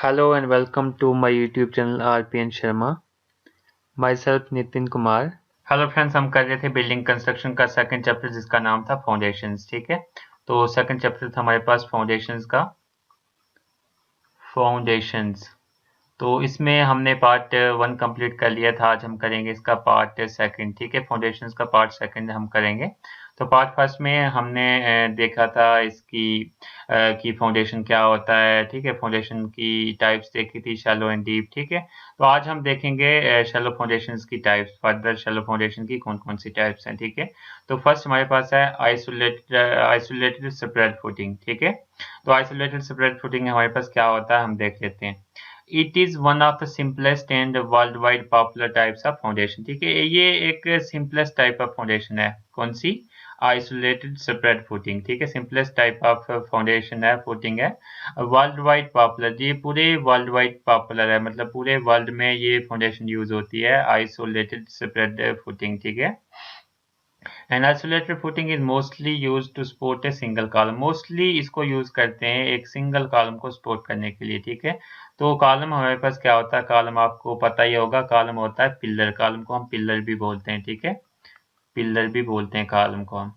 Hello and welcome to my YouTube channel RPN Sharma. Myself Nitin Kumar. Hello friends, हम कर रहे थे building construction का second chapter जिसका नाम था फाउंडेशंस। ठीक है, तो सेकंड चैप्टर था हमारे पास फाउंडेशंस का। फाउंडेशंस तो इसमें हमने पार्ट 1 कंप्लीट कर लिया था। आज हम करेंगे इसका पार्ट सेकंड। ठीक है, फाउंडेशंस का पार्ट सेकंड हम करेंगे। तो पार्ट फर्स्ट में हमने देखा था इसकी कि फाउंडेशन क्या होता है। ठीक है, फाउंडेशन की टाइप्स देखी थी, शैलो एंड डीप। ठीक है, तो आज हम देखेंगे शैलो फाउंडेशंस की टाइप्स, फर्दर शैलो फाउंडेशन की कौन कौन सी टाइप्स हैं। ठीक है, तो फर्स्ट हमारे पास है आइसोलेटेड स्प्रेड फुटिंग। ठीक है, तो आइसोलेटेड स्प्रेड फुटिंग हमारे पास क्या होता है हम देख लेते हैं। It is one of the simplest and world wide popular types of foundation. ठीक है, ये एक सिंपलेस्ट टाइप ऑफ फाउंडेशन है। कौन सी? Isolated spread footing. ठीक है, सिंपलेस्ट टाइप ऑफ फाउंडेशन है, फुटिंग है, वर्ल्ड वाइड पॉपुलर। ये पूरे वर्ल्ड वाइड पॉपुलर है, मतलब पूरे वर्ल्ड में ये फाउंडेशन यूज होती है, आइसोलेटेड स्प्रेड फुटिंग। ठीक है, and isolated footing is mostly use to support a single column. Mostly इसको यूज करते हैं एक सिंगल कॉलम को सपोर्ट करने के लिए। ठीक है, तो कॉलम हमारे पास क्या होता है, कॉलम आपको पता ही होगा, कॉलम होता है पिलर। कॉलम को हम पिलर भी बोलते हैं। ठीक है, पिलर भी बोलते हैं कॉलम को हम।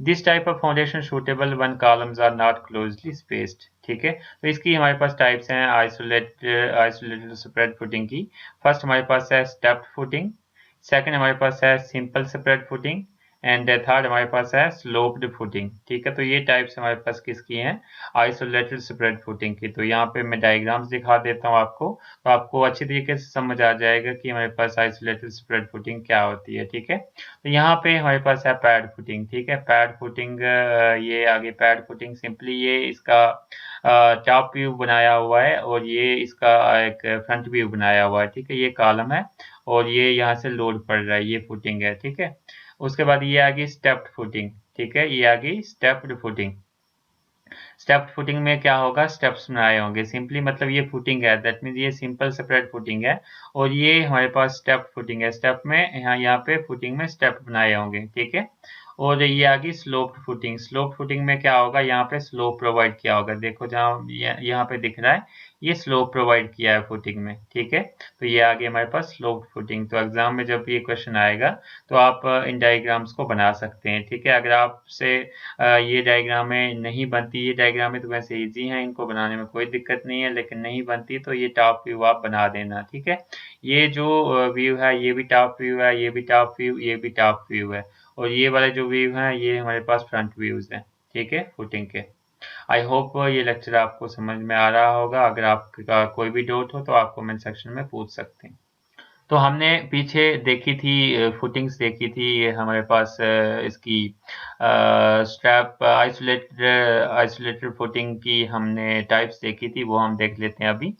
This type of foundation suitable when columns are not closely spaced. ठीक है, तो इसकी हमारे पास टाइप्स हैं आइसोलेटेड स्प्रेड फुटिंग की। फर्स्ट हमारे पास है स्टेप्ड फुटिंग, सेकंड हमारे पास है simple spread footing, and third हमारे पास है स्लोप्ड फुटिंग। ठीक है, तो ये टाइप्स हमारे पास किसकी हैं, आइसोलेटेड स्प्रेड फुटिंग की। तो यहाँ पे मैं डायग्राम्स दिखा देता हूँ आपको, तो आपको अच्छी तरीके से समझ आ जाएगा कि हमारे पास आइसोलेटेड स्प्रेड फुटिंग क्या होती है। ठीक है, तो यहाँ पे हमारे पास है पैड फुटिंग। ठीक है, पैड फुटिंग, ये आगे पैड फुटिंग सिंपली ये इसका टॉप व्यू बनाया हुआ है और ये इसका एक फ्रंट व्यू बनाया हुआ है। ठीक है, ये कॉलम है और ये यहाँ से लोड पड़ रहा है, ये फुटिंग है। ठीक है, उसके बाद ये आ गई स्टेप्ड फुटिंग। ठीक है, ये आ गई स्टेप्ड फुटिंग। स्टेप्ड फुटिंग में क्या होगा, स्टेप्स बनाए होंगे सिंपली, मतलब ये फुटिंग है, दैट मीन्स ये सिंपल स्प्रेड फुटिंग है और ये हमारे पास स्टेप फुटिंग है। स्टेप में यहाँ पे फुटिंग में स्टेप बनाए होंगे। ठीक है, और ये आ गई स्लोप्ड फुटिंग। स्लोप फुटिंग में क्या होगा, यहाँ पे स्लोप प्रोवाइड किया होगा। देखो जहाँ यहाँ पे दिख रहा है, ये स्लोप प्रोवाइड किया है फुटिंग में। ठीक है, तो ये आ गई हमारे पास स्लोप फुटिंग। तो एग्जाम में जब ये क्वेश्चन आएगा तो आप इन डायग्राम्स को बना सकते हैं। ठीक है, अगर आपसे ये डायग्रामें नहीं बनती, ये डायग्रामें तो वैसे इजी हैं, इनको बनाने में कोई दिक्कत नहीं है, लेकिन नहीं बनती तो ये टॉप व्यू आप बना देना। ठीक है, ये जो व्यू है ये भी टॉप व्यू है, ये भी टॉप व्यू, ये भी टॉप व्यू है, और ये वाले जो व्यू हैं ये हमारे पास फ्रंट व्यूज हैं। ठीक है, फुटिंग के। आई होप ये लेक्चर आपको समझ में आ रहा होगा। अगर आपका कोई भी डाउट हो तो आप कमेंट सेक्शन में पूछ सकते हैं। तो हमने पीछे देखी थी, फुटिंग्स देखी थी, ये हमारे पास इसकी स्ट्रैप आइसोलेटेड फुटिंग की हमने टाइप्स देखी थी, वो हम देख लेते हैं अभी।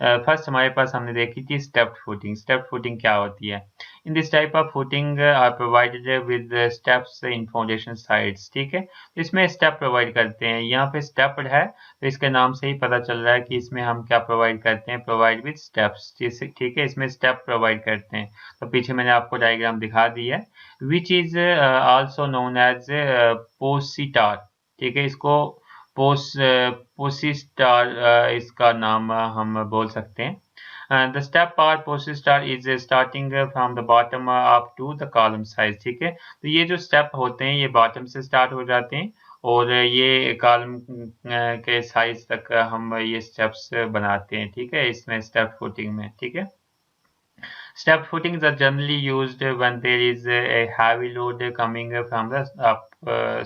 फर्स्ट हमारे पास हमने देखी थी स्टेप्ड फुटिंग। स्टेप्ड फुटिंग क्या होती है? In this type of footing are provided with steps in foundation sides. ठीक है, तो इसमें स्टेप प्रोवाइड करते हैं। यहाँ पे स्टेप्ड है तो इसके नाम से ही पता चल रहा है कि इसमें हम क्या प्रोवाइड करते हैं, प्रोवाइड विद स्टेप्स। ठीक है, इसमें स्टेप प्रोवाइड करते हैं। तो पीछे मैंने आपको डायग्राम दिखा दी है, which is also known as पोसिटार। ठीक है, इसको पोसिस्टार इसका नाम हम बोल सकते हैं। The step part पोसिस्टार is starting from the bottom up to the column size। ठीक है, तो ये जो स्टेप होते हैं ये बॉटम से स्टार्ट हो जाते हैं और ये कॉलम के साइज तक हम ये स्टेप्स बनाते हैं। ठीक है, इसमें स्टेप फुटिंग में। ठीक है, step footings are generally used when there is a heavy load coming from the up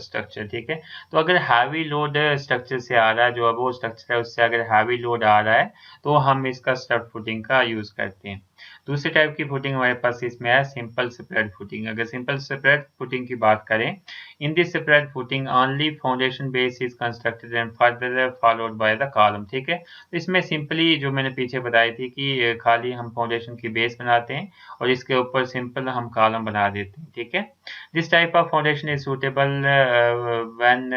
structure। ठीक है, तो अगर हैवी लोड स्ट्रक्चर से आ रहा है, जो अब वो स्ट्रक्चर है उससे अगर हैवी लोड आ रहा है तो हम इसका स्टेप फुटिंग का यूज करते हैं। दूसरे टाइप की फुटिंग हमारे पास इसमें है सिंपल स्प्रेड फुटिंग। अगर सिंपल स्प्रेड फुटिंग की बात करें, in this spread footing only foundation base is constructed and further followed by the column. ठीक है, तो इसमें सिंपली जो मैंने पीछे बताई थी कि खाली हम फाउंडेशन की बेस बनाते हैं और इसके ऊपर सिंपल हम कॉलम बना देते हैं। ठीक है, this type of foundation is suitable when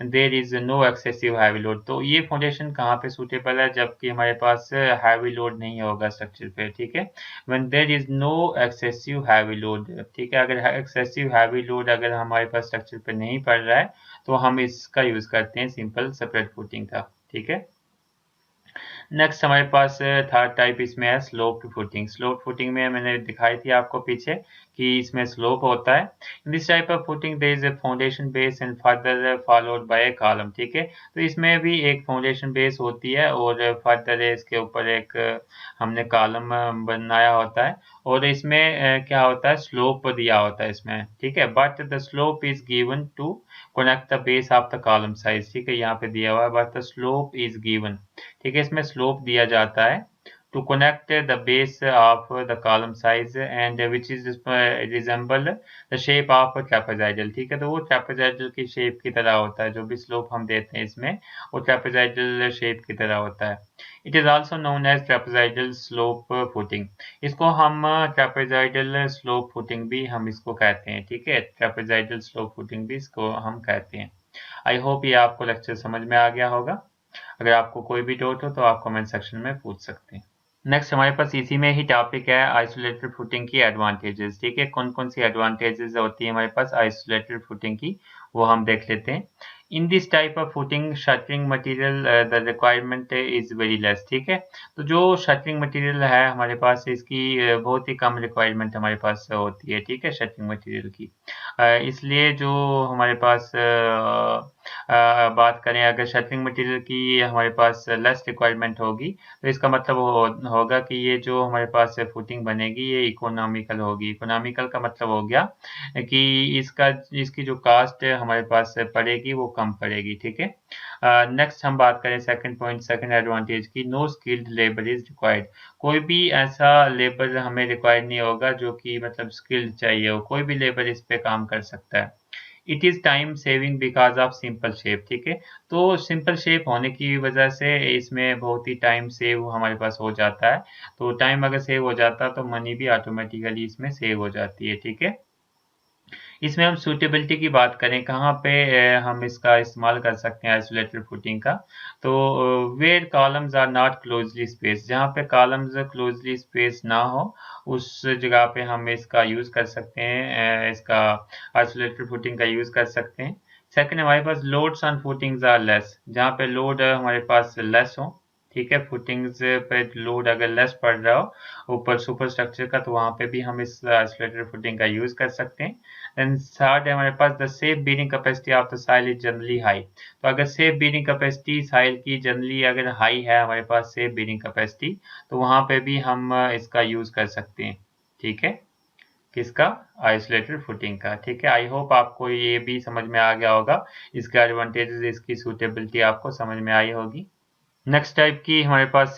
there is no excessive heavy load. तो ये फाउंडेशन कहाँ पे सूटेबल है, जबकि हमारे पास हैवी लोड नहीं होगा स्ट्रक्चर पे। ठीक है, when there is no excessive heavy load. ठीक है, अगर एक्सेसिव हैवी लोड अगर हमारे पास स्ट्रक्चर पे नहीं पड़ रहा है तो हम इसका यूज करते हैं सिंपल स्प्रेड फुटिंग का। ठीक है, नेक्स्ट हमारे पास थर्ड टाइप इसमें है स्लोप्ड फुटिंग। स्लोप फुटिंग में मैंने दिखाई थी आपको पीछे कि इसमें स्लोप होता है। In this type of footing there is a foundation base and further followed by a column, ठीक है। तो इसमें भी एक फाउंडेशन बेस होती है और फर्दर इसके ऊपर एक हमने कॉलम बनाया होता है और इसमें क्या होता है, स्लोप दिया होता है इसमें, ठीक है। But the slope is given to connect the base of the column size, ठीक है, यहाँ पे दिया हुआ है but the slope is given, ठीक है। इसमें स्लोप दिया जाता है to connect the base of the column size and which is resemble the shape of trapezoidal, ठीक है। तो वो ट्रेपेजॉइडल की शेप की तरह होता है, जो भी स्लोप हम देते हैं इसमें वो ट्रेपेजॉइडल शेप की तरह होता है। It is also known as trapezoidal slope footing. इसको हम ट्रेपेजॉइडल स्लोप फुटिंग भी हम इसको कहते हैं, ठीक है। ट्रेपेजॉइडल स्लोप फुटिंग भी इसको हम कहते हैं। आई होप ये आपको लेक्चर समझ में आ गया होगा। अगर आपको कोई भी डाउट हो तो आप कमेंट सेक्शन में पूछ सकते हैं। नेक्स्ट हमारे पास इसी में ही टॉपिक है आइसोलेटेड फुटिंग की एडवांटेजेस, ठीक है। कौन कौन सी एडवांटेजेस होती है हमारे पास आइसोलेटेड फुटिंग की, वो हम देख लेते हैं। इन this type of footing shuttering material the requirement is very less, ठीक है। तो जो शटरिंग मटेरियल है हमारे पास इसकी बहुत ही कम रिक्वायरमेंट हमारे पास होती है, ठीक है, शटरिंग मटेरियल की। इसलिए जो हमारे पास बात करें अगर शटरिंग मटेरियल की हमारे पास लेस रिक्वायरमेंट होगी तो इसका मतलब होगा कि ये जो हमारे पास फुटिंग बनेगी ये इकोनॉमिकल होगी। इकोनॉमिकल का मतलब हो गया कि इसकी जो कास्ट हमारे पास पड़ेगी वो कम पड़ेगी, ठीक है। नेक्स्ट हम बात करें सेकंड पॉइंट, सेकंड एडवांटेज की, no skilled labour is required. कोई भी ऐसा लेबर हमें रिक्वायर्ड नहीं होगा जो कि मतलब स्किल्ड चाहिए हो, कोई भी लेबर इस पे काम कर सकता है। It is time saving because of simple shape, ठीक है। तो सिंपल शेप होने की वजह से इसमें बहुत ही टाइम सेव हमारे पास हो जाता है। तो टाइम अगर सेव हो जाता है तो मनी भी ऑटोमेटिकली इसमें सेव हो जाती है, ठीक है। इसमें हम सूटेबिलिटी की बात करें कहाँ पे हम इसका इस्तेमाल कर सकते हैं आइसोलेटेड फुटिंग का, तो where columns are not closely space, जहाँ पे कॉलम्स क्लोजली स्पेस ना हो उस जगह पे हम इसका यूज़ कर सकते हैं, इसका आइसोलेटेड फुटिंग का यूज़ कर सकते हैं। सेकंड हमारे पास loads on footings are less, जहाँ पे लोड हमारे पास लेस हो, ठीक है। फुटिंग्स पे लोड अगर लेस पड़ रहा हो ऊपर सुपर स्ट्रक्चर का तो वहाँ पे भी हम इस आइसोलेटेड फुटिंग का यूज़ कर सकते हैं। एंड थर्ड है हमारे पास the safe bearing capacity of the soil is generally high. तो अगर सेफ बीरिंग कैपेसिटी साइल की जनरली अगर हाई है हमारे पास सेफ बीरिंग कैपेसिटी तो वहाँ पे भी हम इसका यूज़ कर सकते हैं, ठीक है। किसका, आइसोलेटेड फुटिंग का, ठीक है। आई होप आपको ये भी समझ में आ गया होगा, इसके एडवांटेजेस इसकी सूटेबिलिटी आपको समझ में आई होगी। नेक्स्ट टाइप की हमारे पास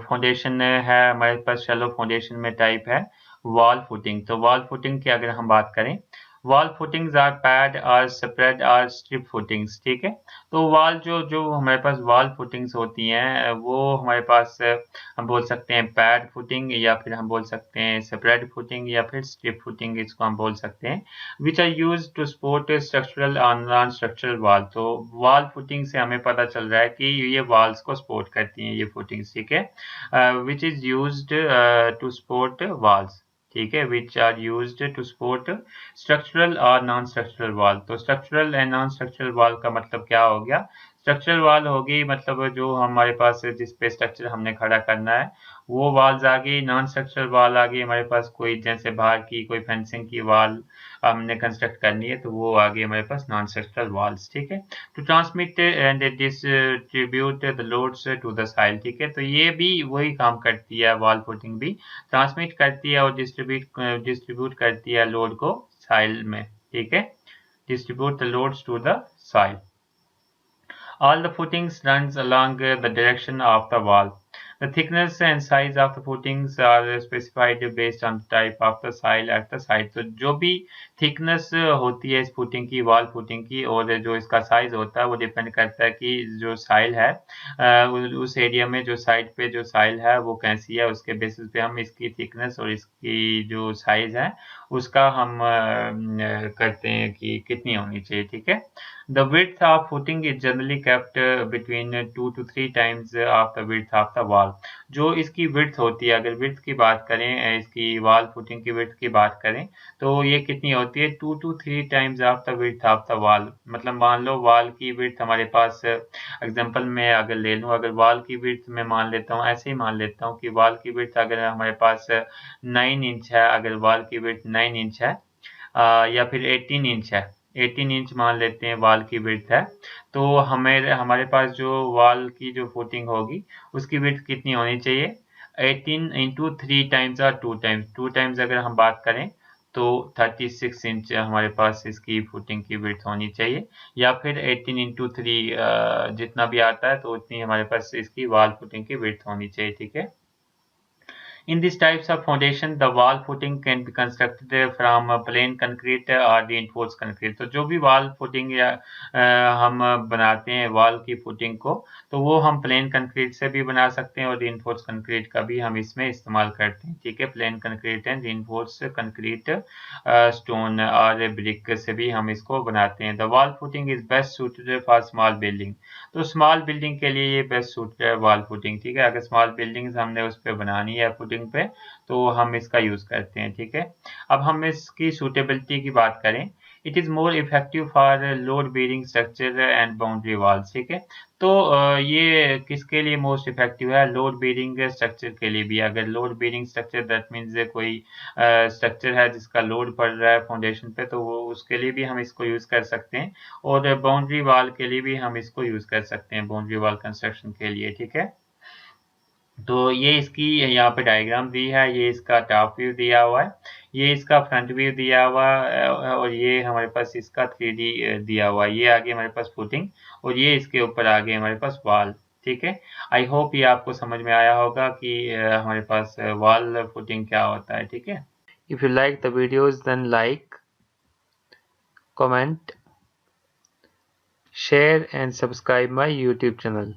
फाउंडेशन है, हमारे पास शैलो फाउंडेशन में टाइप है वॉल फुटिंग। तो वॉल फुटिंग की अगर हम बात करें, वॉल फुटिंग्स आर पैड और स्प्रेड और स्ट्रिप फुटिंग्स, ठीक है। तो वॉल जो जो हमारे पास वॉल फुटिंग्स होती हैं वो हमारे पास हम बोल सकते हैं पैड फुटिंग या फिर हम बोल सकते हैं स्प्रेड फुटिंग या फिर स्ट्रिप फुटिंग इसको हम बोल सकते हैं, which are use to support structural or non structural wall. तो वॉल फुटिंग से हमें पता चल रहा है कि ये वॉल्स को सपोर्ट करती हैं ये फुटिंग्स, ठीक है। Which is used to support walls, ठीक है, which are used to support structural or non structural wall. तो structural and non structural wall का मतलब क्या हो गया, स्ट्रक्चरल वॉल होगी मतलब जो हमारे पास जिस पे स्ट्रक्चर हमने खड़ा करना है वो वॉल्स आ गई। नॉन स्ट्रक्चरल वॉल आ गई हमारे पास कोई जैसे बाहर की कोई फेंसिंग की वॉल हमने कंस्ट्रक्ट करनी है तो वो आ गई हमारे पास नॉन स्ट्रक्चरल वॉल्स, ठीक है। To transmit and distribute the loads to the soil, ठीक है। तो ये भी वही काम करती है वॉल फुटिंग भी, ट्रांसमिट करती है और डिस्ट्रीब्यूट करती है लोड को साइल में, ठीक है। Distribute the loads to the soil. All the footings runs along the direction of the wall. The thickness and size of the footings are specified based on the type of the soil at the site. तो जो भी thickness होती है इस footing की, wall footing की, और जो इसका size होता है वो depend करता है कि जो soil है उस एरिया में जो साइड पे जो soil है वो कैसी है, उसके बेसिस पे हम इसकी thickness और इसकी जो size है उसका हम करते हैं कि कितनी होनी चाहिए, ठीक है। The width of footing is generally kept between 2 to 3 times of the width of the wall। जो इसकी विड्थ होती है, अगर विड्थ की बात करें, इसकी वॉल फुटिंग की विड्थ की बात करें, तो ये कितनी होती है 2 to 3 times of the width of the wall. मतलब मान लो वॉल की विड्थ हमारे पास, एग्जांपल मैं अगर ले लूँ, अगर वॉल की विड्थ मैं मान लेता हूँ, ऐसे ही मान लेता हूँ कि वॉल की विड्थ अगर हमारे पास 9 इंच है, अगर वॉल की विड्थ 9 इंच है, या फिर 18 इंच है, 18 इंच मान लेते हैं वॉल की विड्थ है, तो हमारे पास जो वॉल की जो फुटिंग होगी उसकी विड्थ कितनी होनी चाहिए, 18 इंटू 3 टाइम्स और 2 टाइम्स अगर हम बात करें तो 36 इंच हमारे पास इसकी फुटिंग की विड्थ होनी चाहिए, या फिर 18 इंटू 3 जितना भी आता है तो उतनी हमारे पास इसकी वॉल फुटिंग की विड्थ होनी चाहिए। ठीक है। In these types of foundation, the wall footing can be constructed from plain concrete or reinforced concrete। तो जो भी wall footing या हम बनाते हैं wall की footing को, तो वो हम plain concrete से भी बना सकते हैं और reinforced concrete का भी हम इसमें इस्तेमाल करते हैं। ठीक है, plain concrete and reinforced concrete stone और brick से भी हम इसको बनाते हैं। The wall footing is best suited for small building। तो स्मॉल बिल्डिंग के लिए ये बेस्ट सूट है वॉल फुटिंग। ठीक है, अगर स्मॉल बिल्डिंग्स हमने उस पर बनानी है फुटिंग पे, तो हम इसका यूज करते हैं। ठीक है, अब हम इसकी सूटेबिलिटी की बात करें, it is more effective for load bearing structure and boundary walls. ठीक है, तो ये किसके लिए मोस्ट इफेक्टिव है, लोड बेरिंग स्ट्रक्चर के लिए भी। अगर load bearing structure that means कोई स्ट्रक्चर है जिसका लोड पड़ रहा है फाउंडेशन पे, तो वो उसके लिए भी हम इसको यूज कर सकते हैं, और बाउंड्री वॉल के लिए भी हम इसको यूज कर सकते हैं, बाउंड्री वॉल कंस्ट्रक्शन के लिए। ठीक है, तो ये इसकी यहाँ पे डायग्राम दी है, ये इसका टॉप व्यू दिया हुआ है, ये इसका फ्रंट व्यू दिया हुआ है, और ये हमारे पास इसका 3D दिया हुआ है। ये आगे हमारे पास फुटिंग और ये इसके ऊपर आगे हमारे पास वॉल। ठीक है, आई होप ये आपको समझ में आया होगा कि हमारे पास वॉल फुटिंग क्या होता है। ठीक है, if you like the videos then like, comment, share and subscribe my YouTube channel.